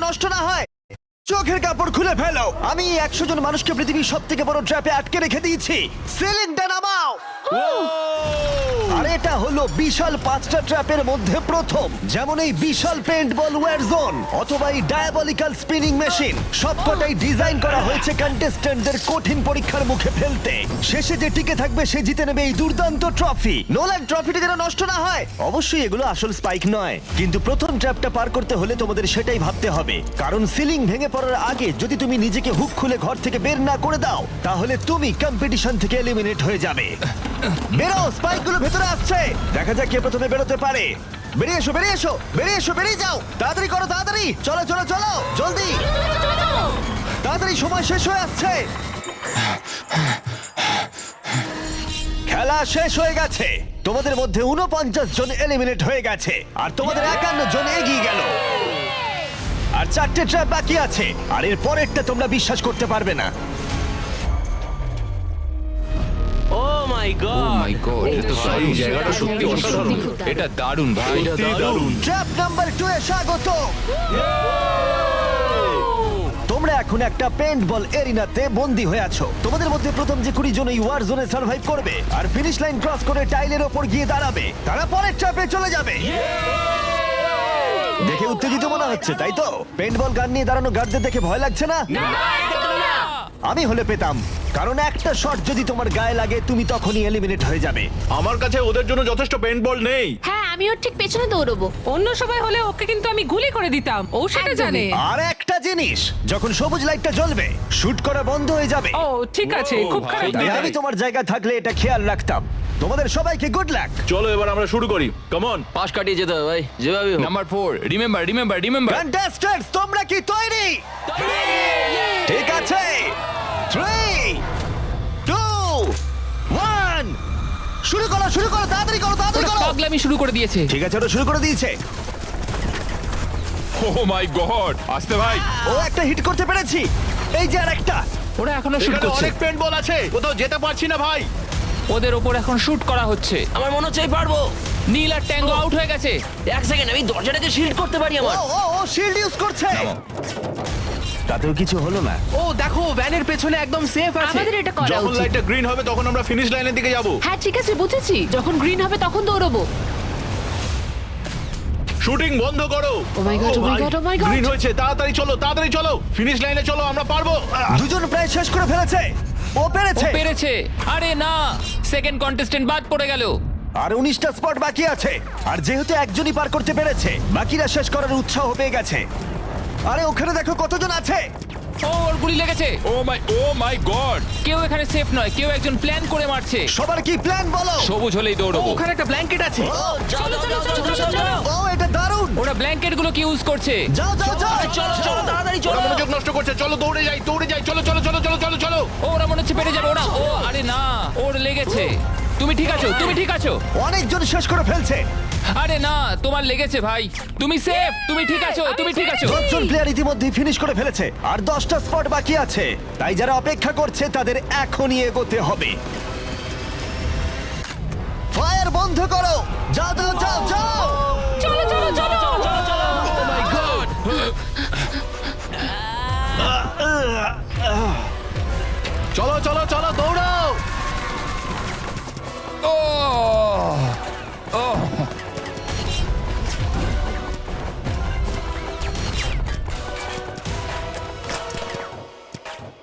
নষ্ট না হয়। চোখের কাপড় খুলে ফেলো। আমি 100 জন মানুষকে পৃথিবীর সব থেকে বড় ট্র্যাপে আটকে রেখে দিয়েছি। সিলিংটা নামাও। আর এটা হলো বিশাল 5টা ট্র্যাপের মধ্যে প্রথম, যেমন এই বিশাল পেইন্টবল ওয়্যার জোন অথবা এই ডায়াবলিক্যাল স্পিনিং মেশিন। সবকটাই ডিজাইন করা হয়েছে কন্টেস্ট্যান্টদের কঠিন পরীক্ষার মুখে ফেলতে। শেষে যে টিকে থাকবে সে জিতে নেবে এই দুর্দান্ত ট্রফি। নোলান, ট্রফিটা যেন নষ্ট না হয়। অবশ্যই এগুলো আসল স্পাইক নয়, কিন্তু প্রথম ট্র্যাপটা পার করতে হলে তোমাদের সেটাই ভাবতে হবে, কারণ সিলিং ভেঙে পড়ার আগে যদি তুমি নিজেকে হুক খুলে ঘর থেকে বের না করে দাও তাহলে তুমি কম্পিটিশন থেকে এলিমিনেট হয়ে যাবে। বেরো, স্পাইকগুলো ভেতরে আসছে। দেখা যাক কে প্রথমে বেরোতে পারে। বেরিয়ে এসো, বেরিয়ে এসো, বেরিয়ে এসো, বেরিয়ে যাও। তাড়াতাড়ি করো, তাড়াতাড়ি। চলো চলো চলো, জলদি, তাড়াতাড়ি, সময় শেষ হয়ে আসছে। খেলা শেষ হয়ে গেছে। তোমাদের মধ্যে 49 জন এলিমিনেট হয়ে গেছে আর তোমাদের 51 জন এগিয়ে গেল। আর 4টে ট্র্যাপ বাকি আছে, আর এর পরেরটা তোমরা বিশ্বাস করতে পারবে না। ও মাই গড এটা তো দারুণ, জায়গাটা সত্যি অসাধারণ। এটা দারুণ ভাই, এটা দারুণ। ট্র্যাপ নাম্বার 2 এ স্বাগত। তোমরা এখন একটা পেইন্টবল এরিনাতে বন্দী হয়ে আছো। তোমাদের মধ্যে প্রথম যে 20 জন এই ওয়ার জোনে সার্ভাইভ করবে আর ফিনিশ লাইন ক্রস করে টাইলের ওপর গিয়ে দাঁড়াবে, তারা পরের ট্র্যাপে চলে যাবে। দেখে উত্তেজিত মনে হচ্ছে, তাই তো? পেইন্টবল গান নিয়ে দাঁড়ানো গার্ডদের দেখে ভয় লাগছে না? আমি হলে পেতাম, কারণ একটা শট যদি তোমার গায়ে লাগে তুমি তখনই এলিমিনেট হয়ে যাবে। আমার কাছে ওদের জন্য যথেষ্ট পেইন্টবল নেই। হ্যাঁ, আমি ওর ঠিক পেছনে দৌড়বো। অন্য সবাই হলে ওকে কিন্তু আমি গুলি করে দিতাম, ও সেটা জানে। আর একটা জিনিস, যখন সবুজ লাইটটা জ্বলবে শুট করা বন্ধ হয়ে যাবে। ও ঠিক আছে, খুব খারাপ তাই দেখায়। আমি তোমার জায়গায় থাকলে এটা খেয়াল রাখতাম। তোমাদের সবাইকে গুড লাক। চলো এবার আমরা শুরু করি, কাম অন। পাশ কাটিয়ে যেতে হবে ভাই, যেভাবে হোক। Number 4, remember remember remember. Contestants, তোমরা কি তৈরি? ঠিক আছে, 3 2 1 শুরু করো, শুরু করো, তাড়াতাড়ি করো, তাড়াতাড়ি ওরা করো। পাগলামি শুরু করে দিয়েছে। ঠিক আছে, ওরা শুরু করে দিয়েছে। ও মাই গড, আসতে ভাই। ও একটা হিট করতে পেরেছি। এই যে আরেকটা। ওরা এখনো শুট এখানে করছে। অনেক পেইন্টবল আছে, কোথাও যেতে পারছি না ভাই। ওদের ওপর এখন শুট করা হচ্ছে। আমার মনে হচ্ছে আমি পারবো। নীল আর ট্যাঙ্গো আউট হয়ে গেছে। এক সেকেন্ড, আমি দরজাটাকে শিল্ড করতে পারি ও আমার। ও ও শিল্ড ইউজ করছে। তাতেও কিছু হলো না। ও দেখো, ভ্যানের পেছনে একদম সেফ আছে। আমাদের এটা করা যখন উচিত। লাইটটা গ্রিন হবে তখন আমরা ফিনিশ লাইনের দিকে যাব। হ্যাঁ ঠিক আছে, বুঝেছি। যখন গ্রিন হবে তখন দৌড়বো। শুটিং বন্ধ করো। Oh my God, oh my God, oh my God. Green হয়েছে, তাড়াতাড়ি চলো, তাড়াতাড়ি চলো, ফিনিশ লাইনে চলো, আমরা পারবো। দুজন প্রায় শেষ করে ফেলেছে। ও ও পেরেছে। পেরেছে। আরে না, সেকেন্ড কন্টেস্ট্যান্ট বাদ পড়ে গেল। আর 19টা স্পট বাকি আছে। আর যেহেতু একজনই পার করতে পেরেছে, বাকিরা শেষ করার উৎসাহ পেয়ে গেছে। আরে ওখানে দেখো কতজন আছে। ও, ওর গুলি লেগেছে। ও মাই গড। কেউ এখানে সেফ নয়, কেউ একজন প্ল্যান করে মারছে। সবার কি প্ল্যান বলো? সবুজ হলেই দৌড়বো। ওখানে একটা ব্ল্যাঙ্কেট আছে। চলো চলো চলো চলো চলো ও এটা দারুণ। ওরা ব্ল্যাঙ্কেট গুলোকে ইউজ করছে। যাও যাও যাও। চলো চলো তাড়াতাড়ি ওরা চলো। মনোযোগ নষ্ট করছে, চলো দৌড়ে যাই, দৌড়ে যাই, চলো চলো চলো চলো চলো চলো। ও, ওরা মনে হচ্ছে পেরে যাবে ওরা। ও আরে না, ওর লেগেছে। তুমি ঠিক আছো, তুমি ঠিক আছো। অনেকজন শেষ করে ফেলছে। আরে না, তোমার লেগেছে ভাই। তুমি সেফ, তুমি ঠিক আছো, তুমি ঠিক আছো। 10 জন প্লেয়ার ইতিমধ্যে ফিনিশ করে ফেলেছে আর 10টা স্পট বাকি আছে। তাই যারা অপেক্ষা করছে তাদের এখনই এগোতে হবে। ফায়ার বন্ধ করো। যাও যাও যাও যাও। চলো চলো চলো। ও মাই গড। চলো চলো চলো, দৌড়াও। ও ও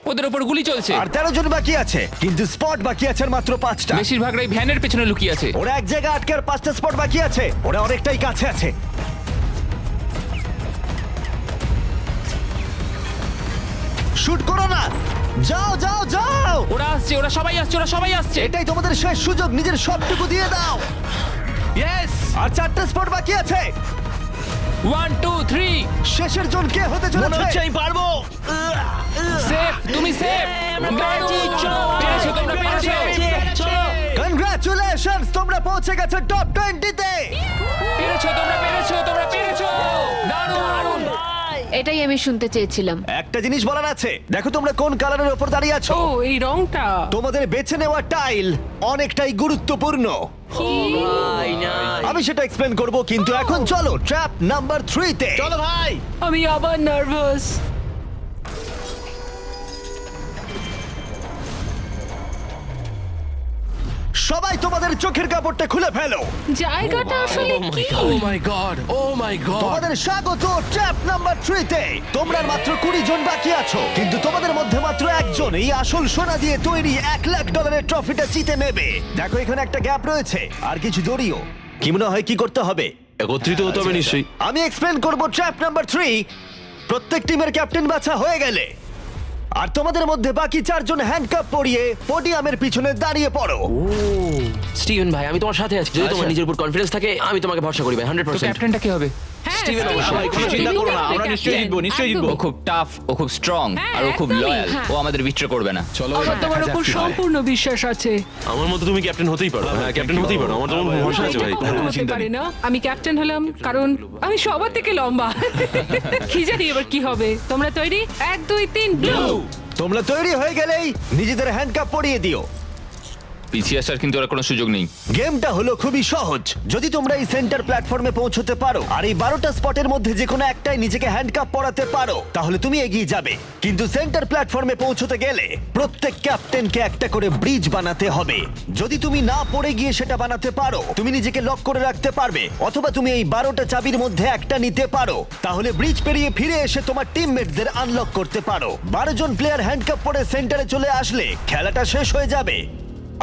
ওদের উপর গুলি চলছে। আর 13 জন বাকি আছে, কিন্তু স্পট বাকি আছে আর মাত্র 5টা। বেশিরভাগরাই ভ্যানের পেছনে লুকিয়ে আছে। ওরা এক জায়গায় আটকে আর 5টা স্পট বাকি আছে। ওরা অনেকটাই কাছে আছে। শুট করো না। যাও যাও যাও। ওরা আসছে, ওরা সবাই আসছে, ওরা সবাই আসছে। এটাই তোমাদের শেষ সুযোগ, নিজের সবটুকু দিয়ে দাও। ইয়েস। আর 4টা স্পট বাকি আছে। 1 2 3। শেষের জন কে হতে মনে হচ্ছে চলেছে? আমি পারবো। সেফ, তুমি সেফ। পেরেছো, তোমরা পেরেছো। চলো। কনগ্রাচুলেশনস, তোমরা পৌঁছে গেছো টপ 20 তে। পেরেছো, তোমরা পেরেছো, তোমরা পেরেছো। দারুণ। এটাই আমি শুনতে চেয়েছিলাম। একটা জিনিস বলার আছে, দেখো তোমরা কোন কালারের উপর দাঁড়িয়ে আছো। ও এই রংটা। তোমাদের বেছে নেওয়া টাইল অনেকটাই গুরুত্বপূর্ণ। ভাই না আমি সেটা এক্সপ্লেন করব, কিন্তু এখন চলো ট্র্যাপ নাম্বার 3 তে। চলো ভাই। আমি আবার নার্ভাস। সবাই তোমাদের চোখের কাপড়টা খুলে ফেলো। জায়গাটা আসলে কি? ও মাই গড, ও মাই গড। তোমাদের স্বাগত ট্র্যাপ নাম্বার 3 তে। তোমরা আর মাত্র 20 জন বাকি আছো, কিন্তু তোমাদের মধ্যে মাত্র একজন এই আসল সোনা দিয়ে তৈরি $1,00,000 ট্রফিটা জিতে নেবে। দেখো এখানে একটা গ্যাপ রয়েছে আর কিছু দড়িও। কি মনে হয় কি করতে হবে? একত্রিত হতে হবে নিশ্চয়ই। আমি এক্সপ্লেন করব ট্র্যাপ নাম্বার 3। প্রত্যেক টিমের ক্যাপ্টেন বাছা হয়ে গেলে আর তোমাদের মধ্যে বাকি 4 জন হ্যান্ডকাপ পরিয়ে পোডিয়ামের পিছনে দাঁড়িয়ে পড়ো। স্টিভেন ভাই আমি তোমার সাথে আছি, যদি তোমার নিজের উপর কনফিডেন্স থাকে আমি তোমাকে ভরসা করি ভাই তো 100%। ক্যাপ্টেনটা কি হবে? হ্যাঁ, স্টিভেন স্টিভেন, অবশ্যই, কোনো স্টিভেন চিন্তা করো না, হবে আমরা নিশ্চয়ই ক্যাপ্টেন, জিতবো, নিশ্চয়ই জিতবো। একদমই। ও খুব টাফ, ও খুব স্ট্রং, হ্যাঁ, আর ও খুব একদমই, লয়াল। হ্যাঁ। ও আমাদের বিট্রে করবে না। চলো আমার তোমার উপর সম্পূর্ণ বিশ্বাস আছে। আমার মতো তুমি ক্যাপ্টেন হতেই পারো। হ্যাঁ ক্যাপ্টেন হতেই পারো, আমার তোমার ভরসা আছে এটা ভাই। কখনো হতে পারে না। আমি ক্যাপ্টেন হলাম কারণ আমি সবার থেকে লম্বা। কি জানি এবার কি হবে। তোমরা তৈরি? 1 2 3 ব্লু। তোমরা তৈরি হয়ে গেলেই নিজেদের হ্যান্ডকাপ পরিয়ে দিও। পিছিয়ে আসার কিন্তু আর কোনো সুযোগ নেই। গেমটা হলো খুবই সহজ। যদি তোমরা এই সেন্টার প্ল্যাটফর্মে পৌঁছতে পারো আর এই 12টা স্পটের মধ্যে যে কোনো একটাই নিজেকে হ্যান্ডকাপ পরাতে পারো, তাহলে তুমি এগিয়ে যাবে। কিন্তু সেন্টার প্ল্যাটফর্মে পৌঁছতে গেলে প্রত্যেক ক্যাপ্টেনকে একটা করে ব্রিজ বানাতে হবে। যদি তুমি না পড়ে গিয়ে সেটা বানাতে পারো, তুমি নিজেকে লক করে রাখতে পারবে, অথবা তুমি এই 12টা চাবির মধ্যে একটা নিতে পারো। তাহলে ব্রিজ পেরিয়ে ফিরে এসে তোমার টিমমেটদের আনলক করতে পারো। 12 জন প্লেয়ার হ্যান্ডকাপ পরে সেন্টারে চলে আসলে খেলাটা শেষ হয়ে যাবে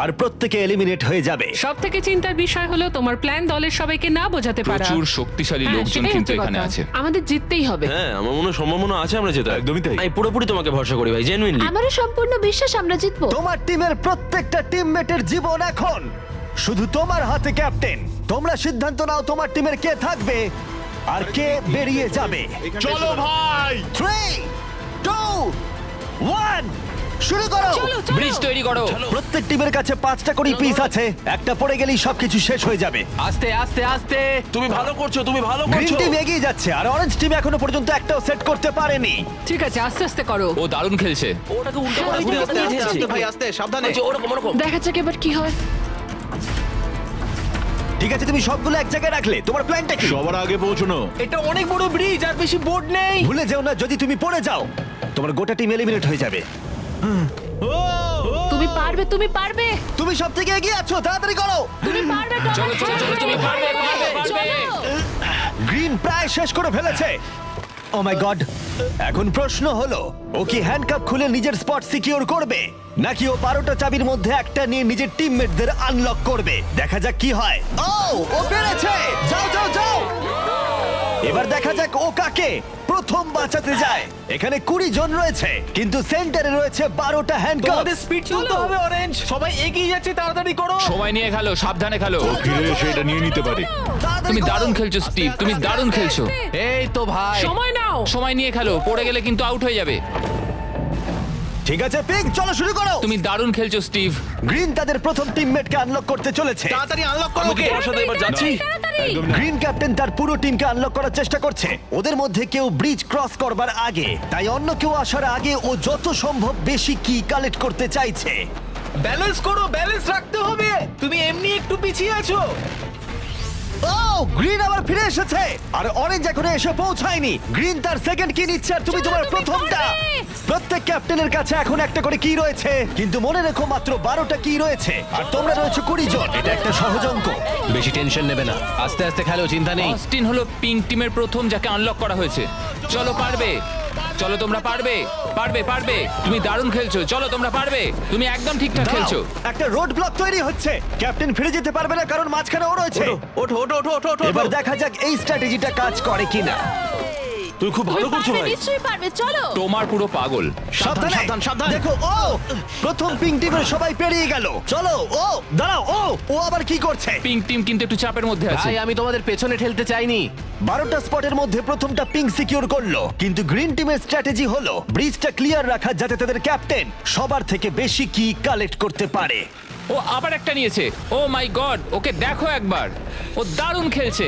আর প্রত্যেকে এলিমিনেট হয়ে যাবে। সব থেকে চিন্তার বিষয় হলো তোমার প্ল্যান দলের সবাইকে না বোঝাতে পারা। প্রচুর শক্তিশালী হ্যাঁ, লোকজন সেটাই কিন্তু হচ্ছে এখানে কথা। আছে। আমাদের জিততেই হবে। হ্যাঁ আমার মনে হয় সম্ভাবনা আছে আমরা যেটা। একদমই তাই। আমি পুরোপুরি তোমাকে ভরসা করি ভাই, জেনুইনলি। আমারও সম্পূর্ণ বিশ্বাস আমরা জিতবো। তোমার টিমের প্রত্যেকটা টিমমেটের জীবন এখন শুধু তোমার হাতে ক্যাপ্টেন। তোমরা সিদ্ধান্ত নাও তোমার টিমের কে থাকবে আর কে বেরিয়ে যাবে। চলো ভাই। 3 2 1 শুরু করো। চলো চলো। ব্রিজ তৈরি করো। প্রত্যেক টিমের কাছে 5টা করে পিস আছে। একটা পড়ে গেলেই সবকিছু শেষ হয়ে যাবে। আস্তে আস্তে আস্তে। তুমি ভালো করছো, তুমি ভালো গ্রিন করছো। টিম এগিয়ে যাচ্ছে আর অরেঞ্জ টিম এখনো পর্যন্ত একটাও সেট করতে পারেনি। ঠিক আছে আস্তে আস্তে করো। ও দারুণ খেলছে। ওটাকে উল্টো করে আস্তে, ঘুরে আস্তে, আস্তে, আস্তে, ভাই আস্তে, সাবধানে। ওরকম ওরকম। দেখা যাক এবার কি হয়। ঠিক আছে, তুমি সবগুলো এক জায়গায় রাখলে। তোমার প্ল্যানটা কি? সবার আগে পৌঁছানো। এটা অনেক বড় ব্রিজ আর বেশি বোর্ড নেই। ভুলে যেও না, যদি তুমি পড়ে যাও তোমার গোটা টিম এলিমিনেট হয়ে যাবে। তুমি পারবে, তুমি পারবে, তুমি সব থেকে এগিয়ে আছো, তাড়াতাড়ি করো। তুমি পারবে। চলো চলো চলো, তুমি পারবে পারবে পারবে। গ্রিন প্রায় শেষ করে ফেলেছে। ও মাই গড। এখন প্রশ্ন হলো, ও কি হ্যান্ডকাপ খুলে নিজের স্পট সিকিউর করবে, নাকি ও 12টা চাবির মধ্যে একটা নিয়ে নিজের টিমমেটদের আনলক করবে? দেখা যাক কি হয়। ও পেরেছে। যাও যাও যাও। এবার দেখা যাক ও কাকে প্রথম বাঁচাতে যায়। এখানে 20 জন রয়েছে, কিন্তু সেন্টারে রয়েছে 12টা হ্যান্ডকাপ। তোমাদের স্পিড চলতে হবে অরেঞ্জ। সবাই এগিয়ে যাচ্ছে, তাড়াতাড়ি করো। সময় নিয়ে খেলো, সাবধানে খেলো। ফিরে সেটা নিয়ে নিতে পারে। তুমি দারুণ খেলছো স্টিভ, তুমি দারুণ খেলছো। এই তো ভাই। সময় নাও। সময় নিয়ে খেলো, পড়ে গেলে কিন্তু আউট হয়ে যাবে। ঠিক আছে পিঙ্ক, চলো শুরু করো। তুমি দারুণ খেলছো স্টিভ। গ্রিন তাদের প্রথম টিমমেটকে আনলক করতে চলেছে। তাড়াতাড়ি আনলক করো। আমি কি তোমার সাথে এবার যাচ্ছি? গ্রিন ক্যাপ্টেন তার পুরো টিমকে আনলক করার চেষ্টা করছে। ওদের মধ্যে কেউ ব্রিজ ক্রস করবার আগে, তাই অন্য কেউ আসার আগে ও যত সম্ভব বেশি কি কালেক্ট করতে চাইছে। ব্যালেন্স করো, ব্যালেন্স রাখতে হবে। তুমি এমনি একটু পিছিয়ে আছো। ও গ্রিন আবার ফিরে এসেছে আর অরেঞ্জ এখনো এসে পৌঁছায়নি। গ্রিন তার সেকেন্ড কি নিচ্ছে আর তুমি চলো, তোমার তুমি প্রথমটা। পারবে। প্রত্যেক ক্যাপ্টেনের কাছে এখন একটা করে কি রয়েছে, কিন্তু মনে রেখো মাত্র 12টা কি রয়েছে আর তোমরা রয়েছে 20 জন। এটা একটা সহজ অঙ্ক। বেশি টেনশন নেবে না, আস্তে আস্তে খেলো, চিন্তা নেই। অস্টিন হলো পিঙ্ক টিমের প্রথম যাকে আনলক করা হয়েছে। চলো পারবে, চলো তোমরা পারবে পারবে পারবে। তুমি দারুণ খেলছো, চলো তোমরা পারবে। তুমি একদম ঠিকঠাক দাঁড়াও, খেলছো। একটা রোড ব্লক তৈরি হচ্ছে। ক্যাপ্টেন ফিরে যেতে পারবে না কারণ মাঝখানে ও রয়েছে। ওঠো ওঠো ওঠো ওঠো ওঠো। এবার দেখা যাক এই স্ট্র্যাটেজিটা কাজ করে কিনা। তুমি খুব ভালো করছো ভাই। নিশ্চয়ই পারবে, চলো। তোমার পুরো পাগল। সাবধানে, সাবধান, সাবধান। দেখো ও প্রথম পিঙ্ক টিমের সবাই পেরিয়ে গেল। চলো ও দাঁড়াও, ও আবার কি করছে? পিঙ্ক টিম কিন্তু একটু চাপের মধ্যে আছে। ভাই আমি তোমাদের পেছনে ঠেলতে চাইনি। 12টা স্পটের মধ্যে প্রথমটা পিঙ্ক সিকিউর করলো, কিন্তু গ্রিন টিমের স্ট্র্যাটেজি হলো ব্রিজটা ক্লিয়ার রাখা যাতে তাদের ক্যাপ্টেন সবার থেকে বেশি কি কালেক্ট করতে পারে। ও আবার একটা নিয়েছে। ও মাই গড, ওকে দেখো একবার, ও দারুণ খেলছে।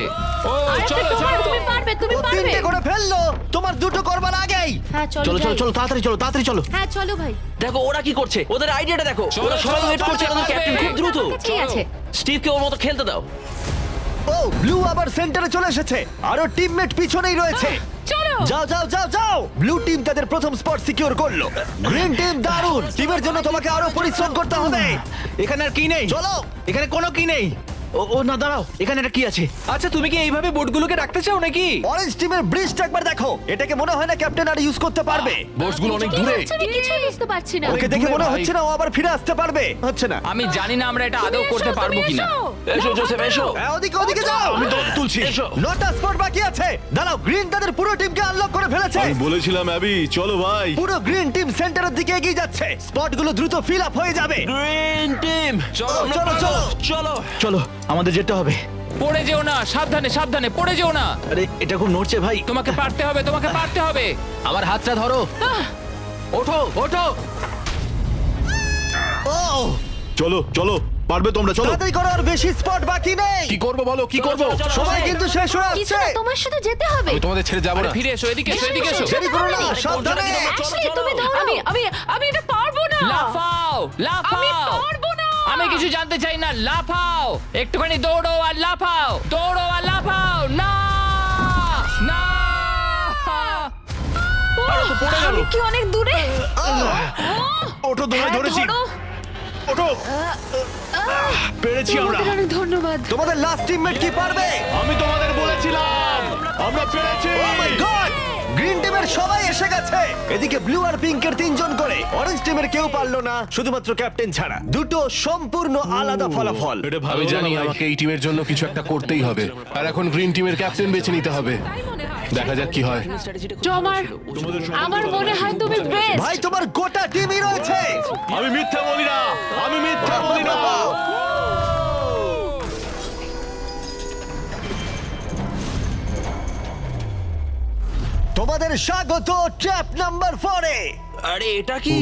ও আরেকটা চলো তোমার, চলো। তুমি পারবে, তুমি ও পারবে। 3টে করে ফেললো, তোমার 2টো করবার আগেই। হ্যাঁ চলো চলো চলো যাই। চলো, তাড়াতাড়ি চলো, তাড়াতাড়ি চলো। হ্যাঁ চলো ভাই। দেখো ওরা কি করছে, ওদের আইডিয়াটা দেখো। চলো, ওরা সবাই চলো, ওয়েট করছে, পারবে, আমাদের ক্যাপ্টেন পারবে। খুব দ্রুত। ঠিক আছে। স্টিভকে ওর মতো খেলতে দাও। ও ব্লু আবার সেন্টারে চলে এসেছে, আরো টিমমেট পিছনেই রয়েছে। চলো যাও যাও যাও যাও, ব্লু টিম তাদের প্রথম স্পট সিকিউর করলো। গ্রিন টিম দারুণ, টিমের জন্য তোমাকে আরো পরিশ্রম করতে হবে। এখানে আর কি নেই? চলো। এখানে কোনো কি নেই। ও না দাঁড়াও, এখানে একটা কি আছে? আচ্ছা তুমি কি এইভাবে বোর্ডগুলোকে রাখতে চাও নাকি? অরেঞ্জ টিমের ব্রিজটা একবার দেখো, এটাকে মনে হয় না ক্যাপ্টেন আর ইউজ করতে পারবে। বোর্ডসগুলো অনেক কি দূরে। হচ্ছে আমি কিছুই বুঝতে পারছি না। ওকে দেখে দূরে মনে ভাই। হচ্ছে না ও আবার ফিরে আসতে পারবে, হচ্ছে না। আমি জানি না আমরা এটা আদৌ করতে পারবো কিনা। এসো জোসেফ এসো। হ্যাঁ, ওদিকে ওদিকে যাও। আমি তোমাকে তুলছি। এসো। নটা স্পট বাকি আছে। দাঁড়াও, গ্রিন তাদের পুরো টিমকে আনলক করে ফেলেছে। আমি বলেছিলাম অ্যাবি, চলো ভাই। পুরো গ্রিন টিম সেন্টারের দিকে এগিয়ে যাচ্ছে। স্পটগুলো দ্রুত ফিল আপ হয়ে যাবে। গ্রিন টিম চলো, চলো, চলো। চলো। চলো আমাদের যেতে হবে। পড়ে যেও না, সাবধানে সাবধানে, পড়ে যেও না। আরে এটা খুব নড়ছে ভাই। তোমাকে পারতে হবে, তোমাকে পারতে হবে। আমার হাতটা ধরো। ওঠো ওঠো। ও চলো চলো, পারবে তোমরা, চলো। তাড়াতাড়ি করো, আর বেশি স্পট বাকি নেই। কি করবো বলো, কি করবো? সময় কিন্তু শেষ হয়ে কিছু আসছে। না, তোমার সাথে যেতে হবে। আমি তোমাদের ছেড়ে যাবো আরে না। ফিরে এসো, এদিকে এসো, এদিকে এসো। দেরি করো না, সাবধানে। অ্যাশলি, তুমি ধরো। আমি এটা পারবো না। লাফাও আমি লাফাও। পারবো না। আমি কিছু জানতে চাই না, লাফাও। একটুখানি দৌড়ো আর লাফাও, দৌড়ো আর লাফাও। না না। আমি কি অনেক দূরে? ওঠো, ধরে হ্যাঁ, ধরেছি। ধরো। ওঠো। পেরেছি আমরা। তোমাদের অনেক ধন্যবাদ। তোমাদের লাস্ট টিমমেট কি পারবে? আমি তোমাদের বলেছিলাম আমরা পেরেছি। ও মাই গড, গ্রিন টিমের সবাই এসে গেছে। এদিকে ব্লু আর পিঙ্কের 3 জন করে, অরেঞ্জ টিমের কেউ পারলো না, শুধুমাত্র ক্যাপ্টেন ছাড়া। দুটো সম্পূর্ণ আলাদা ফলাফল। এটা ভালো আমি হলো জানি না ভাই। আমাকে এই টিমের জন্য কিছু একটা করতেই হবে, আর এখন গ্রিন টিমের ক্যাপ্টেন বেছে নিতে হবে। তাই মনে হয়। দেখা যাক কি হয়। আমার মনে হয় তুমি বেস্ট। ভাই, তোমার গোটা টিমই রয়েছে। আমি মিথ্যা বলি না, আমি মিথ্যা বলি না। তোমাদের স্বাগত ট্র্যাপ নাম্বার 4 এ। আরে এটা কি?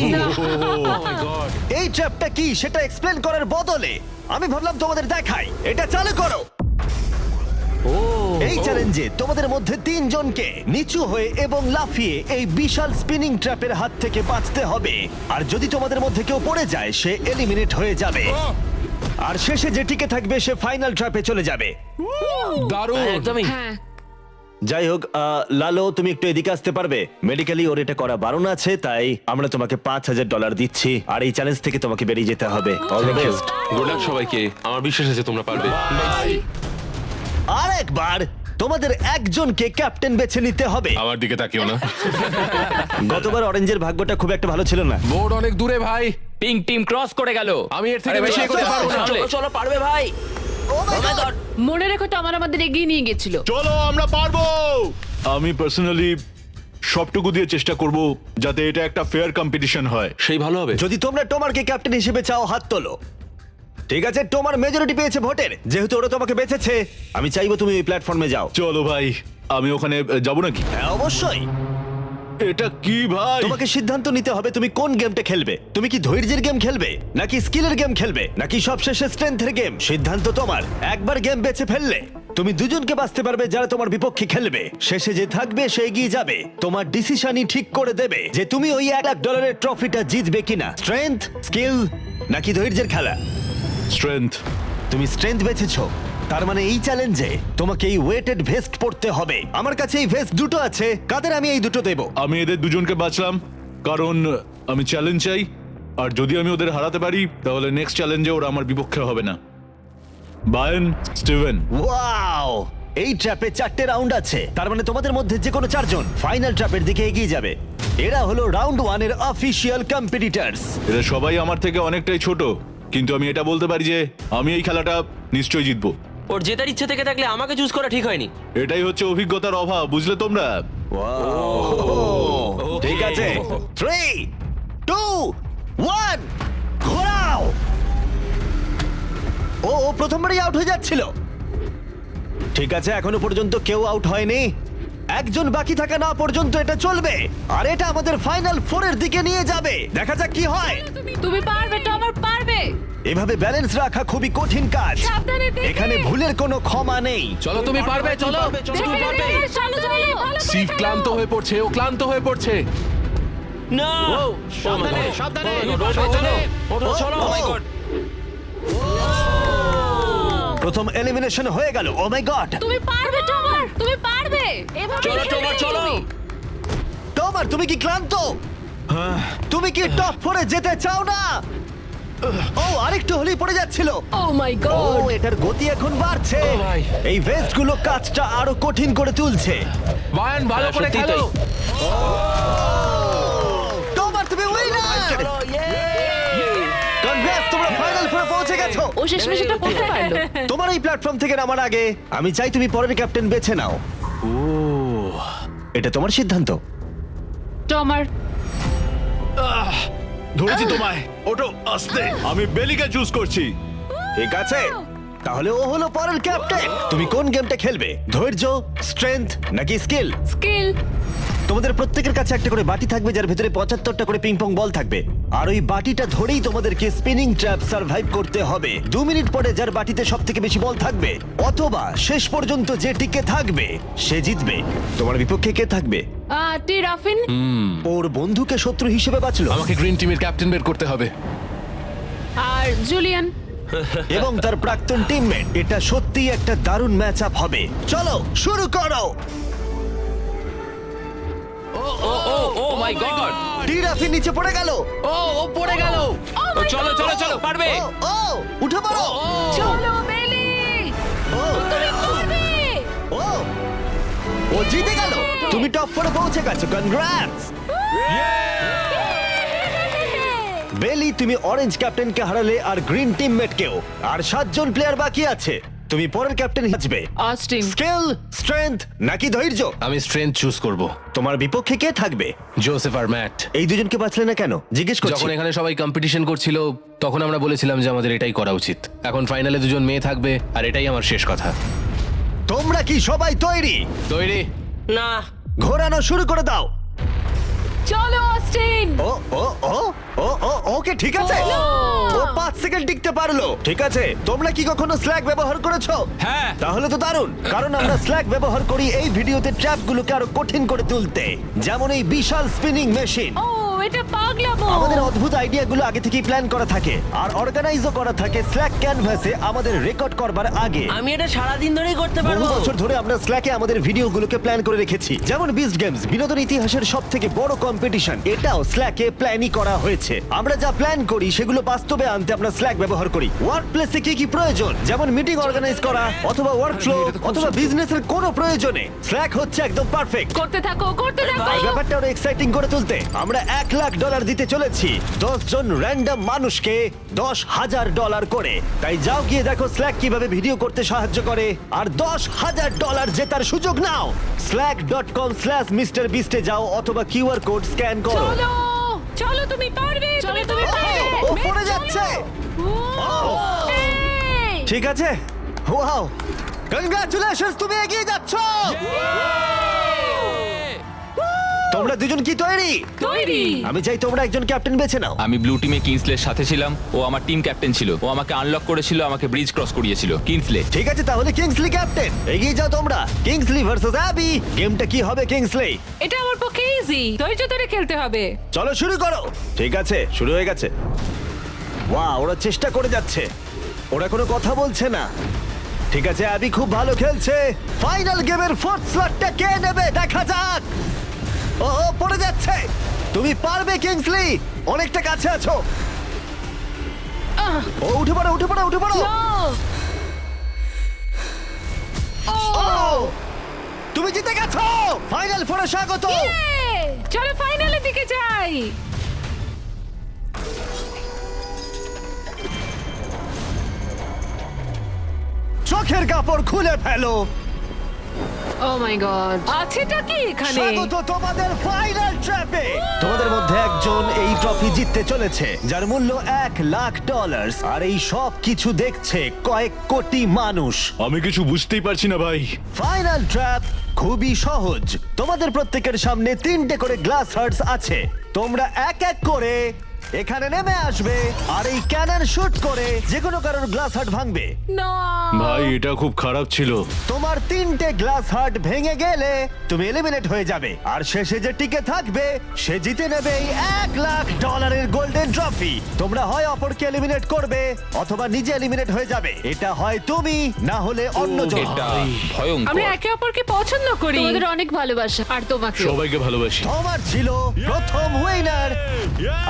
এই ট্র্যাপটা কি সেটা এক্সপ্লেন করার বদলে আমি ভাবলাম তোমাদের দেখাই। এটা চালু করো। এই চ্যালেঞ্জে তোমাদের মধ্যে 3 জনকে নিচু হয়ে এবং লাফিয়ে এই বিশাল স্পিনিং ট্র্যাপের হাত থেকে বাঁচতে হবে। আর যদি তোমাদের মধ্যে কেউ পড়ে যায় সে এলিমিনেট হয়ে যাবে। আর শেষে যে টিকে থাকবে সে ফাইনাল ট্র্যাপে চলে যাবে। দারুণ। একদমই। হ্যাঁ, যাই হোক, লালো তুমি একটু এদিকে আসতে পারবে? মেডিকেলি ওর এটা করা বারণ আছে, তাই আমরা তোমাকে $5,000 দিচ্ছি। আর এই চ্যালেঞ্জ থেকে তোমাকে বেরিয়ে যেতে হবে। All the best. Good luck সবাইকে, আমার বিশ্বাস আছে তোমরা পারবে। আর একবার তোমাদের একজনকে ক্যাপ্টেন বেছে নিতে হবে। আমার দিকে তাকিও না। গতবার অরেঞ্জের ভাগ্যটা খুব একটা ভালো ছিল না। বোর্ড অনেক দূরে ভাই। পিঙ্ক টিম ক্রস করে গেল। আমি এর থেকে আরে বেশি ভাই, এগোতে চলো, পারবো না। সামলে। চলো চলো, পারবে ভাই। Oh my God! মনে রেখো তো আমাদের এগিয়ে নিয়ে গেছিল। চলো আমরা পারবো। আমি পার্সোনালি সবটুকু দিয়ে চেষ্টা করব যাতে এটা একটা ফেয়ার কম্পিটিশন হয়। সেই ভালো হবে। যদি তোমরা টোমারকে ক্যাপ্টেন হিসেবে চাও হাত তোলো। ঠিক আছে, টোমার মেজরিটি পেয়েছে ভোটের, যেহেতু ওরা তোমাকে বেঁচেছে আমি চাইবো তুমি ওই প্ল্যাটফর্মে যাও। চলো ভাই, আমি ওখানে যাব নাকি? হ্যাঁ, অবশ্যই। এটা কি ভাই? তোমাকে সিদ্ধান্ত নিতে হবে তুমি কোন গেমটা খেলবে। তুমি কি ধৈর্যের গেম খেলবে, নাকি স্কিলের গেম খেলবে, নাকি সবশেষে স্ট্রেংথের গেম? সিদ্ধান্ত তোমার। একবার গেম বেছে ফেললে তুমি দুজনকে বাঁচতে পারবে যারা তোমার বিপক্ষে খেলবে। শেষে যে থাকবে সে এগিয়ে যাবে। তোমার ডিসিশনই ঠিক করে দেবে যে তুমি ওই $1,00,000 ট্রফিটা জিতবে কিনা। স্ট্রেংথ, স্কিল নাকি ধৈর্যের খেলা? স্ট্রেংথ। তুমি স্ট্রেংথ বেছেছো, তার মানে এই চ্যালেঞ্জে তোমাকে এই ওয়েটেড ভেস্ট পরতে হবে। আমার কাছে এই ভেস্ট দুটো আছে, কাদের আমি এই দুটো দেবো। আমি এদের দুজনকে বাঁচলাম কারণ আমি চ্যালেঞ্জ চাই, আর যদি আমি ওদের হারাতে পারি তাহলে নেক্সট চ্যালেঞ্জে ওরা আমার বিপক্ষে হবে না। বায়ান, স্টিভেন। ওয়াও, এই ট্র্যাপে 4টে রাউন্ড আছে, তার মানে তোমাদের মধ্যে যে কোনো 4 জন ফাইনাল ট্র্যাপের দিকে এগিয়ে যাবে। এরা হলো রাউন্ড 1 এর অফিশিয়াল কম্পিটিটরস। এরা সবাই আমার থেকে অনেকটাই ছোট, কিন্তু আমি এটা বলতে পারি যে আমি এই খেলাটা নিশ্চয়ই জিতবো। ওর জেতার ইচ্ছে থেকে থাকলে আমাকে চুজ করা ঠিক হয়নি। এটাই হচ্ছে অভিজ্ঞতার অভাব, বুঝলে তোমরা? ঠিক আছে, 3, 2, 1 ঘোরাও। ও প্রথমবারই আউট হয়ে যাচ্ছিল। ঠিক আছে, এখনো পর্যন্ত কেউ আউট হয়নি। একজন বাকি থাকা না পর্যন্ত এটা চলবে, আর এটা আমাদের ফাইনাল 4 এর দিকে নিয়ে যাবে। দেখা যাক কি হয়। তুমি পারবে, টমার পারবে। এভাবে ব্যালেন্স রাখা খুবই কঠিন কাজ। সাবধানে দেখে। এখানে ভুলের কোনো ক্ষমা নেই। চলো তুমি পারবে, চলো। তুমি পারবে। সিভ ক্লান্ত হয়ে পড়ছে, ও ক্লান্ত হয়ে পড়ছে। না। সাবধানে, সাবধানে। ওঠো, চলো। ওঠো, চলো। Oh my God! প্রথম এলিমিনেশন হয়ে গেল। ও মাই গড, তুমি পারবে টমার, তুমি পারবে। এভাবে চলো খেলবে টমার চলো তুমি। টমার তুমি কি ক্লান্ত? তুমি কি টপ 4-এ যেতে চাও না? ও আরেকটু হলেই পড়ে যাচ্ছিল। ও মাই ও গড এটার গতি এখন বাড়ছে। ও ভাই। এই ভেস্টগুলো কাজটা আরো কঠিন করে তুলছে। বায়ান ভালো হ্যাঁ, করে সত্যিই খেলো তাই। টমার তুমি উইনার! কনগ্রেস, তোমরা ফাইনাল ফোরে পৌঁছে গেছো। ও শেষমেশ এটা করতে পারলো। তোমার এই প্ল্যাটফর্ম থেকে নামার আগে আমি চাই তুমি পরের ক্যাপ্টেন বেছে নাও। এটা তোমার সিদ্ধান্ত। টমার ধরেছি তোমায়। ওটো আস্তে। আমি বেলিকে চুজ করছি। ঠিক আছে, তাহলে ও হলো পরের ক্যাপ্টেন। তুমি কোন গেমটা খেলবে? ধৈর্য, স্ট্রেংথ নাকি স্কিল? স্কিল তোমাদের প্রত্যেকের কাছে একটা করে বাটি থাকবে যার ভিতরে 75টা করে পিং পং বল থাকবে, আর ওই বাটিটা ধরেই তোমাদেরকে স্পিনিং ট্র্যাপ সার্ভাইভ করতে হবে। 2 মিনিট পরে যার বাটিতে সব থেকে বেশি বল থাকবে অথবা শেষ পর্যন্ত যে টিকে থাকবে সে জিতবে। তোমার বিপক্ষে কে থাকবে? টি রাফিন ওর বন্ধুকে শত্রু হিসেবে বাঁচলো আমাকে গ্রিন টিমের ক্যাপ্টেন বের করতে হবে। আর জুলিয়ান। এবং তার প্রাক্তন টিমমেট। এটা সত্যি একটা দারুণ ম্যাচ আপ হবে। চলো শুরু করো। ও মাই গড টিরাফি নিচে পড়ে গেল। ও পড়ে গেল। চলো চলো চলো পারবে। ও উঠে পড়ো। চলো বেলি ও তুমি পারবে। ও ও জিতে গেল। তুমি টপ 4-এ পৌঁছে গেছো। কনগ্রাটস বেলি, তুমি অরেঞ্জ ক্যাপ্টেনকে হারালে আর গ্রিন টিমমেটকেও। আর 7 জন প্লেয়ার বাকি আছে। তুমি পরের ক্যাপ্টেন হিসেবে অস্টিন স্কিল, স্ট্রেংথ নাকি ধৈর্য? আমি স্ট্রেংথ চুজ করব। তোমার বিপক্ষে কে থাকবে? জোসেফ আর ম্যাট। এই দুজনকে বাঁচলে না কেন জিজ্ঞেস করছি। যখন এখানে সবাই কম্পিটিশন করছিল তখন আমরা বলেছিলাম যে আমাদের এটাই করা উচিত। এখন ফাইনালে দুজন মেয়ে থাকবে আর এটাই আমার শেষ কথা। তোমরা কি সবাই তৈরি? তৈরি? না ঘোরানো শুরু করে দাও। চলো অস্টিন। ও ও ও ও ও ওকে ঠিক আছে। ও 5 সেকেন্ড টিকতে পারলো। ঠিক আছে, তোমরা কি কখনো স্ল্যাগ ব্যবহার করেছো? হ্যাঁ। তাহলে তো দারুণ, কারণ আমরা স্ল্যাগ ব্যবহার করি এই ভিডিওতে ট্র্যাপগুলোকে আরো কঠিন করে তুলতে, যেমন এই বিশাল স্পিনিং মেশিন। ও এটা পাগলামো। আমাদের অদ্ভুত আইডিয়াগুলো আগে থেকেই প্ল্যান করা থাকে আর অর্গানাইজও করা থাকে স্ল্যাক ক্যানভাসে আমাদের রেকর্ড করবার আগে। আমি এটা সারাদিন ধরেই করতে বহু পারবো। বছর ধরে আমরা স্ল্যাকে আমাদের ভিডিওগুলোকে প্ল্যান করে রেখেছি, যেমন বিস্ট গেমস, বিনোদন ইতিহাসের সব থেকে বড় কম্পিটিশন, এটাও স্ল্যাকে প্ল্যানই করা হয়েছে। আমরা যা প্ল্যান করি সেগুলো বাস্তবে আনতে আমরা স্ল্যাক ব্যবহার করি। ওয়ার্ক প্লেসে কি কি প্রয়োজন, যেমন মিটিং অর্গানাইজ করা অথবা ওয়ার্ক ফ্লো অথবা বিজনেসের কোনো প্রয়োজনে স্ল্যাক হচ্ছে একদম পারফেক্ট। করতে থাকো করতে থাকো। এই ব্যাপারটা আরো এক্সাইটিং করে তুলতে আমরা $1,00,000 দিতে চলেছি 10 জন র্যান্ডম মানুষকে $10,000 করে। তাই যাও গিয়ে দেখো স্ল্যাক কিভাবে ভিডিও করতে সাহায্য করে আর $10,000 জেতার সুযোগ নাও। slack.com/MrBeast এ যাও অথবা কিউআর কোড স্ক্যান করো। চলো চলো তুমি পারবে। তুমি তুমি পারবে। ও পড়ে যাচ্ছে। ও এই। ঠিক আছে, ওয়াও, কনগ্রাচুলেশনস, তুমি এগিয়ে যাচ্ছ। তোমরা দুজন কি তৈরি? তৈরি। আমি চাই তোমরা একজন ক্যাপ্টেন বেছে নাও। আমি ব্লু টিমে কিংসলের সাথে ছিলাম। ও আমার টিম ক্যাপ্টেন ছিল। ও আমাকে আনলক করেছিল, আমাকে ব্রিজ ক্রস করিয়েছিল। কিংসলে। ঠিক আছে, তাহলে কিংসলি ক্যাপ্টেন। এগিয়ে যাও তোমরা। Kingsley versus Abby. গেমটা কি হবে কিংসলি? এটা আমার পক্ষে ইজি। ধৈর্য ধরে খেলতে হবে। চলো শুরু করো। ঠিক আছে, শুরু হয়ে গেছে। ওয়াও, ওরা চেষ্টা করে যাচ্ছে, ওরা কোনো কথা বলছে না। ঠিক আছে, অ্যাবি খুব ভালো খেলছে। ফাইনাল গেমের 4th স্লটটা কে নেবে দেখা যাক। ও ও, পড়ে যাচ্ছে। তুমি পারবে কিংসলি, অনেকটা কাছে আছো। ও উঠে পড়ো উঠে পড়ো উঠে পড়ো। ও ও, তুমি জিতে গেছো। ফাইনাল ফোরে স্বাগত। চলো ফাইনালের দিকে যাই। চোখের কাপড় খুলে ফেলো। ও মাই গড, আছেটা কি এখানে? স্বাগত তোমাদের ফাইনাল ট্র্যাপে। তোমাদের মধ্যে একজন এই ট্রফি জিততে চলেছে যার মূল্য $1,00,000 আর এই সব কিছু দেখছে কয়েক কোটি মানুষ। আমি কিছু বুঝতেই পারছি না ভাই। ফাইনাল ট্র্যাপ খুবই সহজ। তোমাদের প্রত্যেকের সামনে 3টে করে গ্লাস হার্টস আছে। তোমরা এক এক করে এখানে নেমে আসবে আর এই ক্যানন শুট করে যে কোনো কারোর গ্লাস হার্ট ভাঙবে। না ভাই এটা খুব খারাপ ছিল। তোমার 3টে গ্লাস হার্ট ভেঙে গেলে তুমি এলিমিনেট হয়ে যাবে আর শেষে যে টিকে থাকবে সে জিতে নেবে এই $1,00,000 গোল্ডেন ট্রফি। তোমরা হয় অপরকে এলিমিনেট করবে অথবা নিজে এলিমিনেট হয়ে যাবে। এটা হয় তুমি না হলে অন্যজন। এটা আমরা ভয়ঙ্কর। একে অপরকে পছন্দ করি। তোমাদের অনেক ভালোবাসা আর তোমাকে সবাইকে ভালোবাসি। তোমার ছিল প্রথম উইনার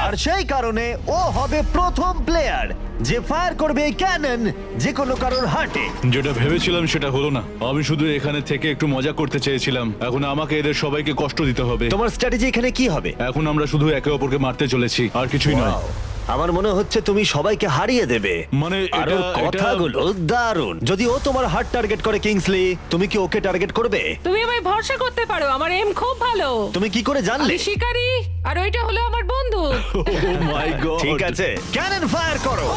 আর সেই কারণে ও হবে প্রথম প্লেয়ার যে ফায়ার করবে এই ক্যানন যে কোনো কারোর হার্টে। যেটা ভেবেছিলাম সেটা হলো না। আমি শুধু এখানে থেকে একটু মজা করতে চেয়েছিলাম। এখন আমাকে এদের সবাইকে কষ্ট দিতে হবে। তোমার স্ট্র্যাটেজি এখানে কি হবে? এখন আমরা শুধু একে অপরকে মারতে চলেছি, আর কিছুই নয়। Wow, আমার মনে হচ্ছে তুমি সবাইকে হারিয়ে দেবে। মানে আর ওর কথাগুলো দারুণ। যদি ও তোমার হার্ট টার্গেট করে কিংসলি, তুমি কি ওকে টার্গেট করবে? তুমি আমায় ভরসা করতে পারো, আমার এম খুব ভালো। তুমি কি করে জানলে? আমি শিকারি আর ওইটা হলো আমার বন্ধু। ও মাই গড। ঠিক আছে, ক্যানন ফায়ার করো।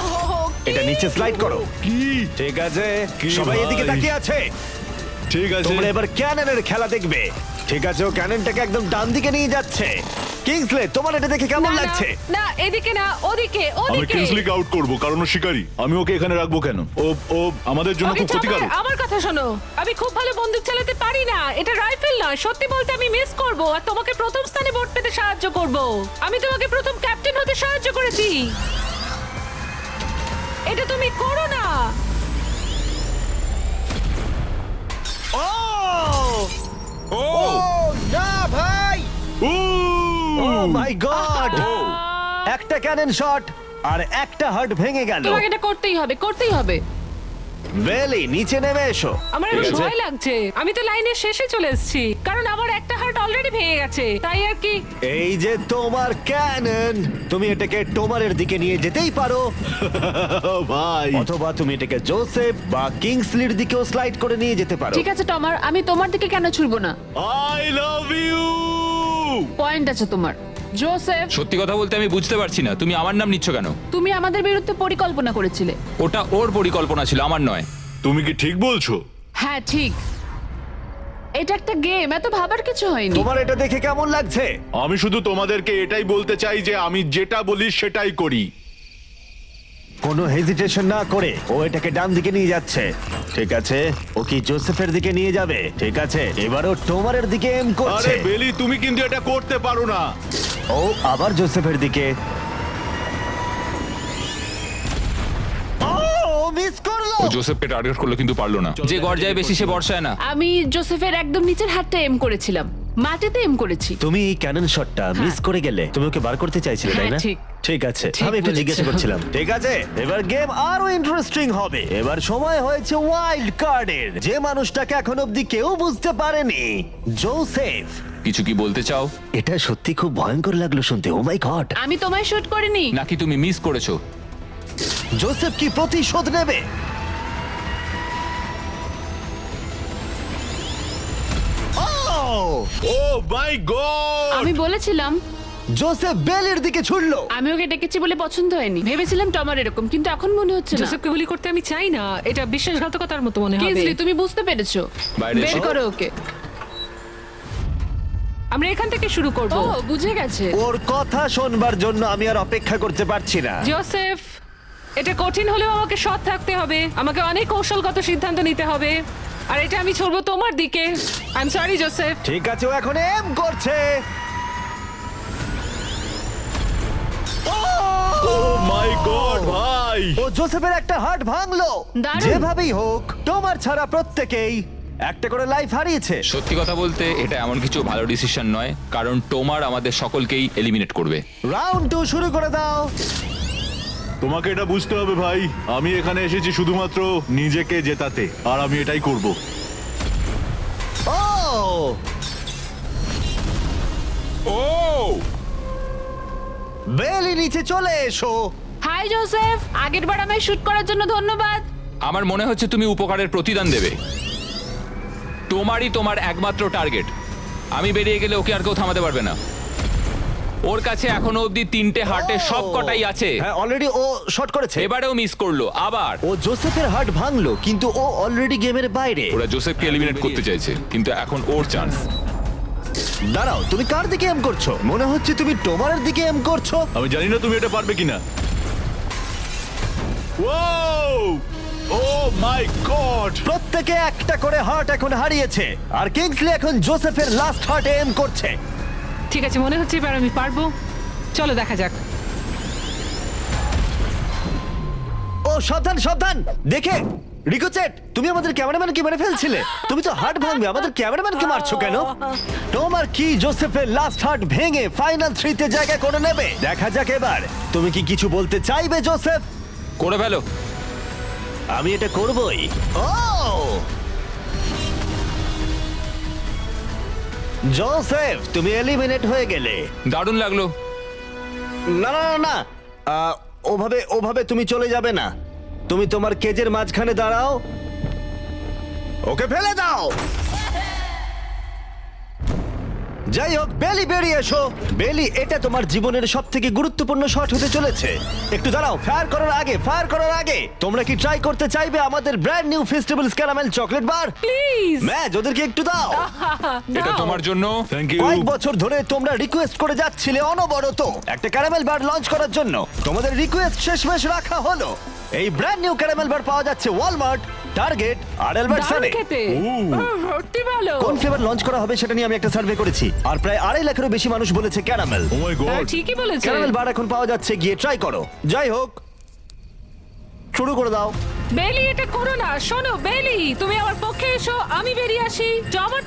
এটা নিচে স্লাইড করো। কি? ঠিক আছে, কি সবাই ভাই? এদিকে তাকিয়ে আছে। ঠিক আছে। তোমরা এবার ক্যাননের খেলা দেখবে। ঠিক আছে, ও ক্যাননটাকে একদম ডান দিকে নিয়ে যাচ্ছে। কিংসলে, তোমার এটা দেখে কেমন না, না, লাগছে? না এদিকে না, ওদিকে আমি ওদিকে। কিংসলিকে আউট করব কারণ ও শিকারী। আমি ওকে এখানে রাখবো কেন? ও আমাদের জন্য ওকে খুব ক্ষতিকারক। থামাও, আমার কথা শোনো। আমি খুব ভালো বন্দুক চালাতে পারি না, এটা রাইফেল নয়। সত্যি বলতে আমি মিস করব আর তোমাকে প্রথম স্থানে ভোট পেতে সাহায্য করব। আমি তোমাকে প্রথম ক্যাপ্টেন হতে সাহায্য করেছি। এটা তুমি করো না। ও! ও না ভাই! ও! ও মাই গড! একটা ক্যানন শট আর একটা হার্ট ভেঙে গেল। তোমাকে এটা করতেই হবে, করতেই হবে। বেলি, নিচে নেমে এসো। আমার এখন ভয় লাগছে। আমি তো লাইনের শেষে চলে এসেছি কারণ আমার একটা হার্ট অলরেডি ভেঙে গেছে, তাই আর কি। এই যে তোমার ক্যানন, তুমি এটাকে টোমারের দিকে নিয়ে যেতেই পারো ভাই অথবা তুমি এটাকে জোসেফ বা কিংসলির দিকেও স্লাইড করে নিয়ে যেতে পারো। ঠিক আছে টমার, আমি তোমার দিকে কেন ছুড়বো না? I love you. পয়েন্ট আছে তোমার। জোসেফ, সত্যি কথা বলতে আমি বুঝতে পারছি না তুমি আমার নাম নিচ্ছ কেন। তুমি আমাদের বিরুদ্ধে পরিকল্পনা করেছিলে। ওটা ওর পরিকল্পনা ছিল, আমার নয়। তুমি কি ঠিক বলছো? হ্যাঁ ঠিক, এটা একটা গেম, এত ভাবার কিছু হয়নি। তোমার এটা দেখে কেমন লাগছে? আমি শুধু তোমাদেরকে এটাই বলতে চাই যে আমি যেটা বলি সেটাই করি। কোনো হেজিটেশন না করে ও এটাকে ডান দিকে নিয়ে যাচ্ছে। ঠিক আছে, ও কি জোসেফের দিকে নিয়ে যাবে? ঠিক আছে, এবারও টোমারের দিকে এম করছে। আরে বেলি, তুমি কিন্তু এটা করতে পারো না। ও আবার জোসেফের দিকে। ও মিস করলো। ও জোসেফকে টার্গেট করলো কিন্তু পারলো না। যে গর্জায় বেশি সে বর্ষায় না। আমি জোসেফের একদম নিচের হাতটা এম করেছিলাম, মাটিতে এম করেছি। তুমি এই ক্যানন শটটা মিস করে গেলে। তুমি ওকে বার করতে চাইছিলে, তাই না? হ্যাঁ, ঠিক। ঠিক আছে, ঠিক আমি একটু বলেছো। জিজ্ঞাসা করছিলাম। ঠিক আছে, এবার গেম আরো ইন্টারেস্টিং হবে। এবার সময় হয়েছে ওয়াইল্ড কার্ডের। যে মানুষটাকে এখন অব্দি কেউ বুঝতে পারেনি, জোসেফ। কিছু কি বলতে চাও? এটা সত্যি খুব ভয়ঙ্কর লাগলো শুনতে। ও মাই গড! আমি তোমায় শুট করিনি। নাকি তুমি মিস করেছো? জোসেফ কি প্রতিশোধ নেবে? ও মাই গড! আমি বলেছিলাম, জোসেফ বেলের দিকে ছুড়লো। আমি ওকে ডেকেছি বলে পছন্দ হয়নি। ভেবেছিলাম টমার এরকম, কিন্তু এখন মনে হচ্ছে না। জোসেফকে গুলি করতে আমি চাই না, এটা বিশ্বাসঘাতকতার মতো মনে হবে। কিংসলি, তুমি বুঝতে পেরেছো? বাইরে বের এসো। করো ওকে। আমরা এখান থেকে শুরু করব। ও বুঝে গেছে। ওর কথা শোনবার জন্য আমি আর অপেক্ষা করতে পারছি না। জোসেফ, এটা কঠিন হলেও আমাকে সৎ থাকতে হবে। আমাকে অনেক কৌশলগত সিদ্ধান্ত নিতে হবে আর এটা আমি ছড়বো তোমার দিকে। I am sorry Joseph. ঠিক আছে, ও এখন এম করছে। ও মাই গড ভাই! ও জোসেফের একটা হার্ট ভাঙলো। দারুণ। যেভাবেই হোক, তোমার ছাড়া প্রত্যেকেই একটা করে লাইফ হারিয়েছে। সত্যি কথা বলতে এটা এমন কিছু ভালো ডিসিশন নয়, কারণ টোমার আমাদের সকলকেই এলিমিনেট করবে। রাউন্ড 2 শুরু করে দাও। তোমাকে এটা বুঝতে হবে ভাই, আমি এখানে এসেছি শুধুমাত্র নিজেকে জেতাতে, আর আমি এটাই করব। ও ও বেলি, নিচে চলে এসো। হাই জোসেফ, আগেরবার আমায় শুট করার জন্য ধন্যবাদ। আমার মনে হচ্ছে তুমি উপকারের প্রতিদান দেবে। টোমারই তোমার একমাত্র টার্গেট। আমি বেরিয়ে গেলে ওকে আর কেউ থামাতে পারবে না। ওর কাছে এখনো অবধি 3টে হার্টের সব কটাই আছে। হ্যাঁ, অলরেডি ও শট করেছে। এবারেও মিস করলো আবার। ও জোসেফের হার্ট ভাঙলো, কিন্তু ও অলরেডি গেমের বাইরে। ওরা জোসেফকে এলিমিনেট করতে চাইছে, কিন্তু এখন ওর চান্স। দাঁড়াও, তুমি কার দিকে এম করছো? মনে হচ্ছে তুমি টোমারের দিকে এম করছো। আমি জানি না তুমি এটা পারবে কিনা। ও মাই গড! প্রত্যেকে একটা করে হার্ট এখন হারিয়েছে, আর কিংসলি এখন জোসেফের লাস্ট হার্টে এম করছে। ঠিক আছে, মনে হচ্ছে এবার আমি পারবো। চলো দেখা যাক। ও সাবধান সাবধান, দেখে রিকোচেট, তুমি আমাদের ক্যামেরাম্যানকে মেরে ফেলছিলে। তুমি তো হার্ট ভাঙবে, আমাদের ক্যামেরাম্যানকে মারছো কেন? তোমার কি জোসেফের লাস্ট হার্ট ভেঙে ফাইনাল 3-তে জায়গা করে নেবে? দেখা যাক এবার। তুমি কি কিছু বলতে চাইবে জোসেফ? করে ফেলো। আমি এটা করবই। ও জোসেফ, তুমি এলিমিনেট হয়ে গেলে। দারুণ লাগলো। না না না না, ওভাবে ওভাবে তুমি চলে যাবে না। তুমি তোমার কেজের মাঝখানে দাঁড়াও, ওকে ফেলে দাও। যাই হোক, বেলি বেরিয়ে এসো। বেলি, এটা তোমার জীবনের সব থেকে গুরুত্বপূর্ণ শট হতে চলেছে। একটু দাঁড়াও, ফায়ার করার আগে তোমরা কি ট্রাই করতে চাইবে আমাদের brand new festivals caramel chocolate bar? Please. Match ওদেরকে একটু দাও। এটা তোমার জন্য। Thank you. কয়েক বছর ধরে তোমরা রিকোয়েস্ট করে যাচ্ছিলে অনবরত একটা ক্যারামেল বার লঞ্চ করার জন্য। তোমাদের রিকোয়েস্ট শেষমেশ রাখা হলো। এই ব্র্যান্ড নিউ ক্যারামেল বার পাওয়া যাচ্ছে ওয়ালমার্ট, টার্গেট আর অ্যালবার্টসনে। খেতে সত্যি ভালো। কোন ফ্লেভার লঞ্চ করা হবে সেটা নিয়ে আমি একটা সার্ভে করেছি, আর প্রায় 2.5 লাখেরও বেশি মানুষ বলেছে ক্যারামেল। ও মাই হ্যাঁ, গড! ঠিকই বলেছে। ক্যারামেল বার এখন পাওয়া যাচ্ছে, গিয়ে ট্রাই করো। যাই হোক, শুরু করে দাও। বেলি, এটা করো না। শোনো বেলি, তুমি আমার পক্ষে এসো, আমি বেরিয়ে আসি।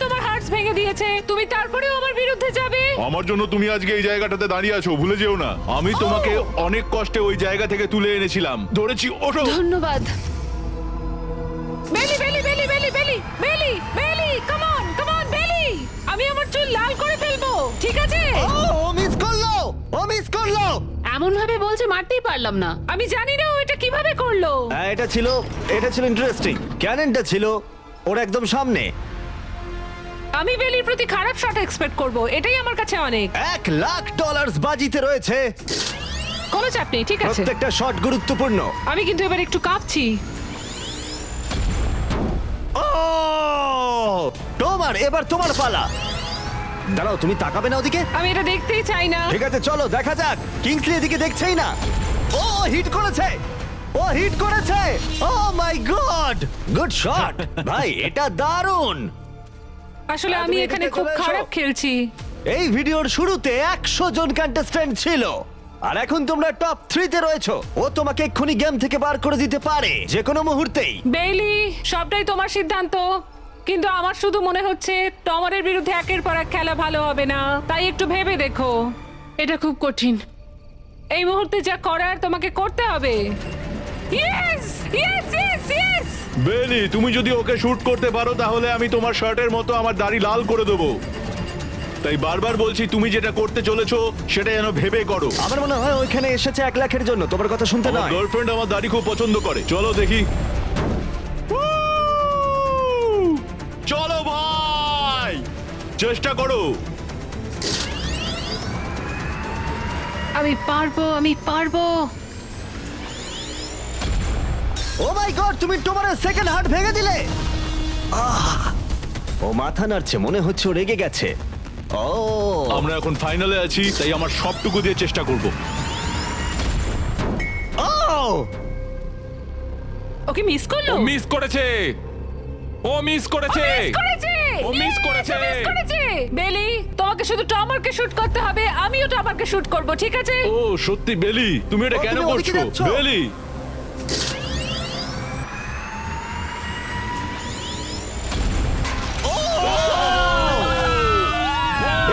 তোমার হার্টস ভেঙে দিয়েছে, তুমি তারপরেও আমার বিরুদ্ধে যাবে? আমার জন্য তুমি আজকে এই জায়গাটাতে দাঁড়িয়ে আছো, ভুলে যেও না। আমি তোমাকে অনেক কষ্টে ওই জায়গা থেকে তুলে এনেছিলাম, ধরেছি। ওঠো। ধন্যবাদ। বেলি বেলি বেলি বেলি বেলি বেলি বেলি, কাম অন বেলি, আমি আমার চুল লাল করে ফেলবো, ঠিক আছে? ও মিস করলো। এমন ভাবে বলছে মারতেই পারলাম না। আমি জানি না ও এটা কিভাবে করলো। হ্যাঁ, এটা ছিল ইন্টারেস্টিং। ক্যাননটা ছিল ওর একদম সামনে। আমি বেলির প্রতি খারাপ শট এক্সপেক্ট করব, এটাই আমার কাছে অনেক। $1,00,000 বাজিতে রয়েছে। কোনো চাপ নেই, ঠিক আছে। প্রত্যেকটা শট গুরুত্বপূর্ণ। আমি কিন্তু এবার একটু কাঁপছি। ও এবার তোমার পালা। দাঁড়াও, তুমি তাকাবে না ওদিকে? আমি এটা দেখতেই চাই না। ঠিক আছে, চলো দেখা যাক। কিংসলি এদিকে দেখছেই না। ও হিট করেছে। ও মাই গড, গুড শট ভাই, এটা দারুণ। আসলে তুমি আমি এখানে এদিকে খুব চলে এসো। খারাপ খেলছি। এই ভিডিওর শুরুতে 100 জন কন্টেস্ট্যান্ট ছিল, আর এখন তোমরা টপ 3-তে রয়েছো। ও তোমাকে এক্ষুনি গেম থেকে বার করে দিতে পারে যে কোনো মুহূর্তেই। বেইলি, সবটাই তোমার সিদ্ধান্ত, কিন্তু আমার শুধু মনে হচ্ছে টমারের বিরুদ্ধে একের পর এক খেলা ভালো হবে না, তাই একটু ভেবে দেখো। এটা খুব কঠিন। এই মুহূর্তে যা করার তোমাকে করতে হবে। Yes yes yes yes. বেলি, তুমি যদি ওকে শুট করতে পারো তাহলে আমি তোমার শার্টের মতো আমার দাড়ি লাল করে দেবো। তাই বারবার বলছি, তুমি যেটা করতে চলেছো সেটা যেন ভেবে করো। আমার মনে হয় ওইখানে এসেছে 1 লাখের জন্য, তোমার কথা শুনতে আমার নয়। গার্লফ্রেন্ড আমার দাড়ি খুব পছন্দ করে। চলো দেখি। চলো ভাই, চেষ্টা করো। আমি পারবো। ও মাই গড, তুমি তোমার সেকেন্ড হার্ট ভেঙে দিলে। ও মাথা নাড়ছে, মনে হচ্ছে ও রেগে গেছে। ও আমরা এখন ফাইনালে আছি, তাই আমার সবটুকু দিয়ে চেষ্টা করব। ও ওকে মিস করলো। ও মিস করেছে। ও মিস করেছে। বেলি, তোমাকে শুধু টমারকে শুট করতে হবে, আমিও টমারকে শুট করব, ঠিক আছে? ও সত্যি বেলি, তুমি এটা ও, কেন তুমি ওদিকে করছো? যাচ্ছো? বেলি,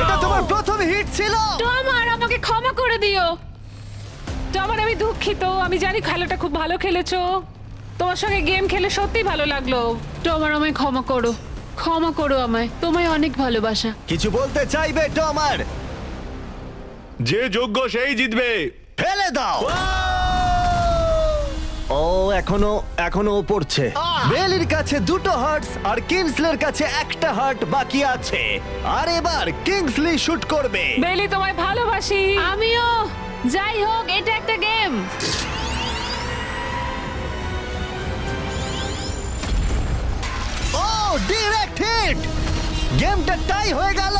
এটা তোমার প্রথম হিট ছিল। টমার, আমাকে ক্ষমা করে দিও। টমার, আমি দুঃখিত। আমি জানি খেলাটা খুব ভালো খেলেছো, তোমার সঙ্গে গেম খেলে সত্যি ভালো লাগলো। তোমার আমায় ক্ষমা করো আমায়। তোমায় অনেক ভালোবাসা। কিছু বলতে চাইবে টমার? যে যোগ্য সেই জিতবে। ফেলে দাও। ও এখনো ও পড়ছে। বেলির কাছে 2টো হার্টস আর কিংসলের কাছে 1টা হার্ট বাকি আছে, আর এবার কিংসলি শুট করবে। বেলি, তোমায় ভালোবাসি। আমিও। যাই হোক, এটা একটা গেম। ও ডিরেক্ট হিট। গেমটা টাই হয়ে গেল।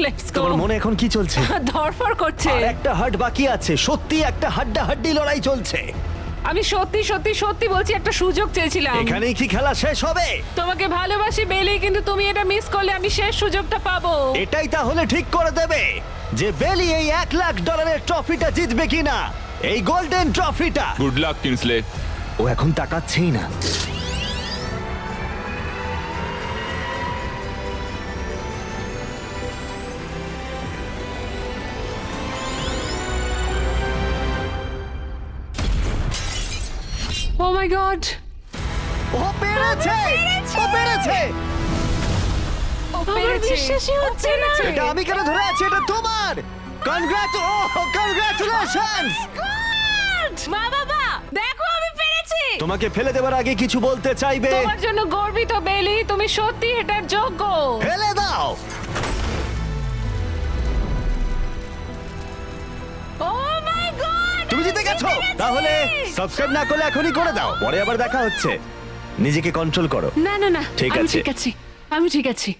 লেটস গো তোমার মনে এখন কি চলছে? ধরফর করছে। আর একটা হাট বাকি আছে, সত্যি একটা হাড্ডাহাড্ডি লড়াই চলছে। আমি সত্যি সত্যি সত্যি বলছি, একটা সুযোগ চেয়েছিলাম। এখানেই কি খেলা শেষ হবে? তোমাকে ভালোবাসি বেলি, কিন্তু তুমি এটা মিস করলে আমি শেষ সুযোগটা পাবো। এটাই তাহলে ঠিক করে দেবে যে বেলি এই $1,00,000 ট্রফিটা জিতবে কিনা, এই গোল্ডেন ট্রফিটা। Good luck Kingsley. ও এখন তাকাচ্ছেই না। ও মাই গড, ও পেরেছে, ও পেরেছে। আমার বিশ্বাসই হচ্ছে না। এটা আমি কেন ধরে আছি? এটা তোমার। কনগ্রাচুলেশনস। মা বাবা, দেখো আমি পেরেছি। তোমাকে ফেলে দেওয়ার আগে কিছু বলতে চাইবে? তোমার জন্য গর্বিত বেলি, তুমি সত্যি এটার যোগ্য। ফেলে দাও। ও মাই গড, তুমি জিতে গেছো। তাহলে সাবস্ক্রাইব না করলে এখনই করে দাও, পরে আবার দেখা হচ্ছে। নিজেকে কন্ট্রোল করো। না না না, ঠিক আমি আছে। ঠিক আছি, আমি ঠিক আছি।